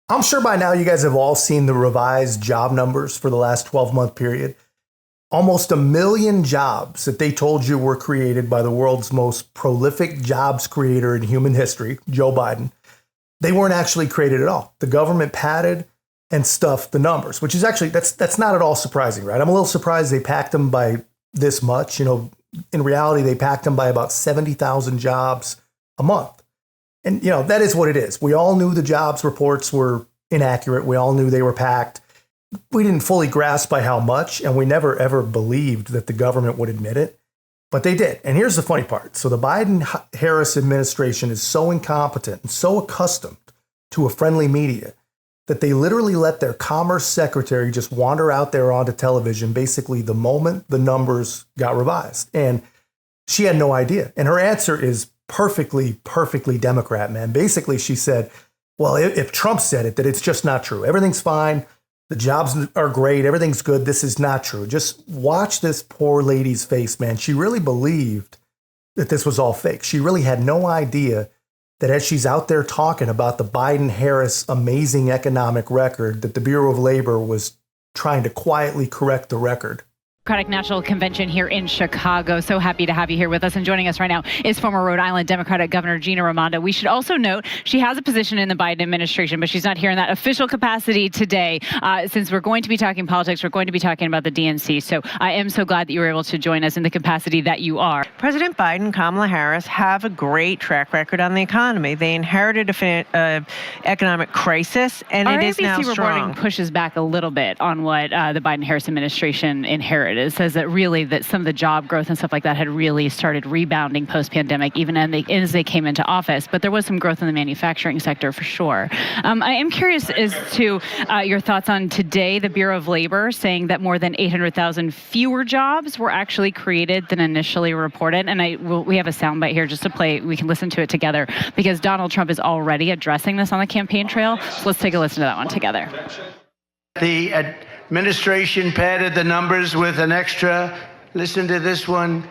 I'm sure by now you guys have all seen the revised job numbers for the last 12-month period. Almost 1 million jobs that they told you were created by the world's most prolific jobs creator in human history, Joe Biden. They weren't actually created at all. The government padded and stuffed the numbers, which is actually, that's not at all surprising, right? I'm a little surprised they packed them by this much. In reality, they packed them by about 70,000 jobs a month. And, that is what it is. We all knew the jobs reports were inaccurate. We all knew they were packed. We didn't fully grasp by how much, and we never, ever believed that the government would admit it. But they did. And here's the funny part. So the Biden-Harris administration is so incompetent and so accustomed to a friendly media that they literally let their commerce secretary just wander out there onto television basically the moment the numbers got revised. And she had no idea. And her answer is perfectly Democrat, man. Basically, she said, well, if Trump said it, that it's just not true. Everything's fine. The jobs are great. Everything's good. This is not true. Just watch this poor lady's face, man. She really believed that this was all fake. She really had no idea that as she's out there talking about the Biden-Harris amazing economic record, that the Bureau of Labor was trying to quietly correct the record. Democratic National Convention here in Chicago. So happy to have you here with us. And joining us right now is former Rhode Island Democratic Governor Gina Raimondo. We should also note she has a position in the Biden administration, but she's not here in that official capacity today. Since we're going to be talking politics, we're going to be talking about the DNC. So I am so glad that you were able to join us in the capacity that you are. President Biden, Kamala Harris have a great track record on the economy. They inherited a economic crisis, and it is now strong. RNBC reporting pushes back a little bit on what the Biden-Harris administration inherited. It says that really that some of the job growth and stuff like that had really started rebounding post-pandemic, even as they came into office. But there was some growth in the manufacturing sector for sure. I am curious as to your thoughts on today, the Bureau of Labor saying that more than 800,000 fewer jobs were actually created than initially reported. And we have a soundbite here just to play. We can listen to it together because Donald Trump is already addressing this on the campaign trail. So let's take a listen to that one together. The administration padded the numbers with an extra, listen to this one,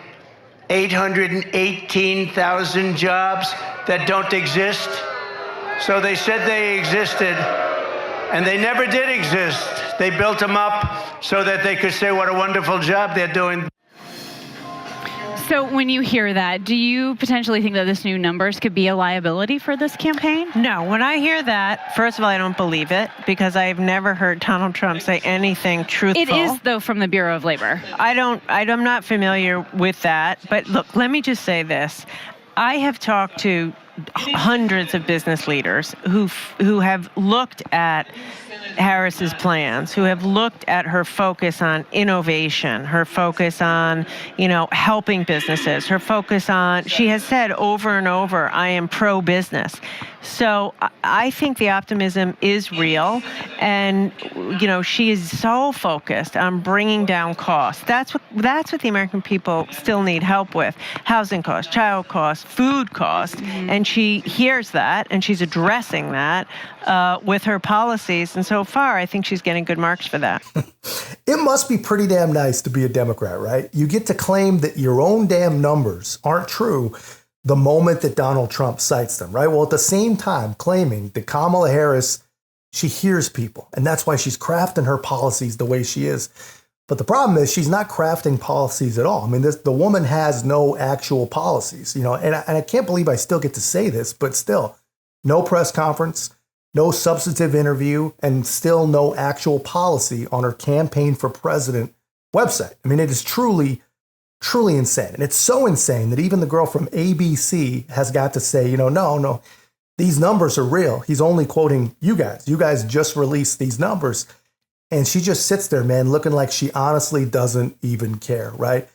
818,000 jobs that don't exist. So they said they existed, and they never did exist. They built them up so that they could say what a wonderful job they're doing. So when you hear that, do you potentially think that this new numbers could be a liability for this campaign? No, when I hear that, first of all, I don't believe it because I've never heard Donald Trump say anything truthful. It is, though, from the Bureau of Labor. I'm not familiar with that. But look, let me just say this. I have talked to hundreds of business leaders who have looked at Harris's plans, who have looked at her focus on innovation, her focus on, helping businesses, her focus on, she has said over and over, I am pro-business. So I think the optimism is real. And, she is so focused on bringing down costs. That's what the American people still need help with. Housing costs, child costs, food costs. Mm-hmm. And she hears that and she's addressing that with her policies. And so far, I think she's getting good marks for that. It must be pretty damn nice to be a Democrat, right? You get to claim that your own damn numbers aren't true the moment that Donald Trump cites them, right? Well, at the same time, claiming that Kamala Harris, she hears people, and that's why she's crafting her policies the way she is. But the problem is she's not crafting policies at all. I mean, the woman has no actual policies, and I can't believe I still get to say this, but still, no press conference, no substantive interview, and still no actual policy on her campaign for president website. I mean, it is truly insane. And it's so insane that even the girl from ABC has got to say, no, these numbers are real. He's only quoting you guys. You guys just released these numbers. And she just sits there, man, looking like she honestly doesn't even care, right?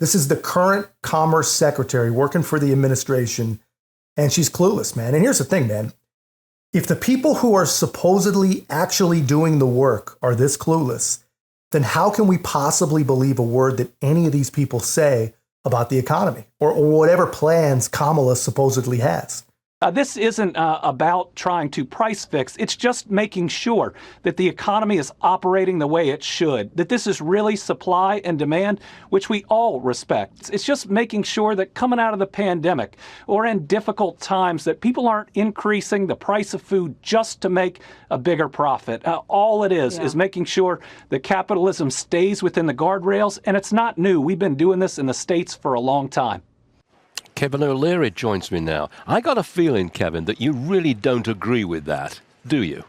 This is the current Commerce Secretary working for the administration, and she's clueless, man. And here's the thing, man. If the people who are supposedly actually doing the work are this clueless, then how can we possibly believe a word that any of these people say about the economy or whatever plans Kamala supposedly has? This isn't about trying to price fix. It's just making sure that the economy is operating the way it should, that this is really supply and demand, which we all respect. It's just making sure that coming out of the pandemic or in difficult times that people aren't increasing the price of food just to make a bigger profit. All it is making sure that capitalism stays within the guardrails, and it's not new. We've been doing this in the States for a long time. Kevin O'Leary joins me now. I got a feeling, Kevin, that you really don't agree with that, do you?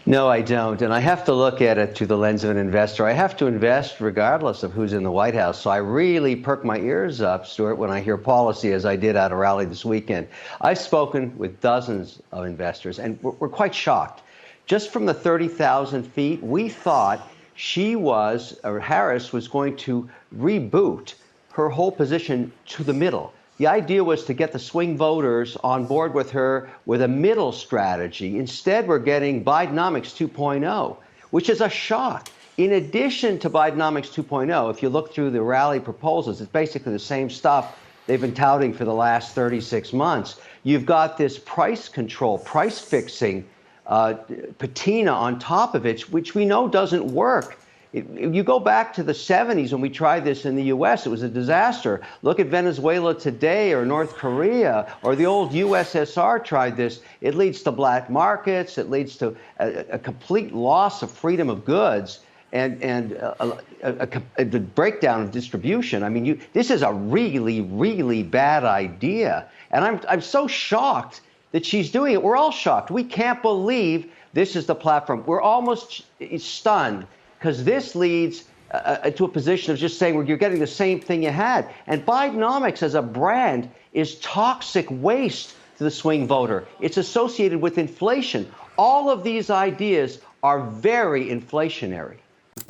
No, I don't. And I have to look at it through the lens of an investor. I have to invest regardless of who's in the White House. So I really perk my ears up, Stuart, when I hear policy, as I did at a rally this weekend. I've spoken with dozens of investors, and we're quite shocked. Just from the 30,000 feet, we thought Harris was going to reboot her whole position to the middle. The idea was to get the swing voters on board with her with a middle strategy. Instead, we're getting Bidenomics 2.0, which is a shock. In addition to Bidenomics 2.0, if you look through the rally proposals, it's basically the same stuff they've been touting for the last 36 months. You've got this price control, price fixing patina on top of it, which we know doesn't work. You go back to the 70s when we tried this in the U.S., it was a disaster. Look at Venezuela today, or North Korea, or the old USSR tried this. It leads to black markets. It leads to a complete loss of freedom of goods and the breakdown of distribution. I mean, this is a really, really bad idea. And I'm so shocked that she's doing it. We're all shocked. We can't believe this is the platform. We're almost stunned, because this leads to a position of just saying, well, you're getting the same thing you had. And Bidenomics as a brand is toxic waste to the swing voter. It's associated with inflation. All of these ideas are very inflationary.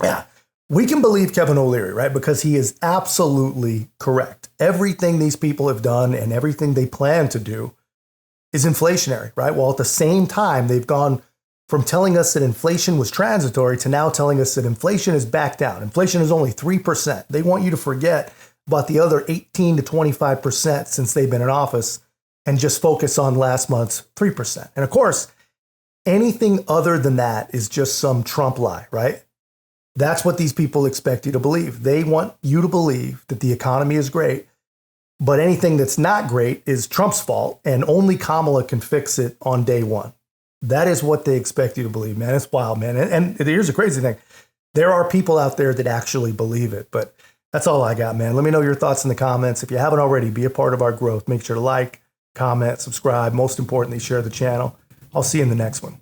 Yeah, we can believe Kevin O'Leary, right? Because he is absolutely correct. Everything these people have done and everything they plan to do is inflationary, right? While at the same time, they've gone from telling us that inflation was transitory to now telling us that inflation is back down. Inflation is only 3%. They want you to forget about the other 18 to 25% since they've been in office and just focus on last month's 3%. And of course, anything other than that is just some Trump lie, right? That's what these people expect you to believe. They want you to believe that the economy is great, but anything that's not great is Trump's fault, and only Kamala can fix it on day one. That is what they expect you to believe, man. It's wild, man. And here's the crazy thing. There are people out there that actually believe it, but that's all I got, man. Let me know your thoughts in the comments. If you haven't already, be a part of our growth. Make sure to like, comment, subscribe. Most importantly, share the channel. I'll see you in the next one.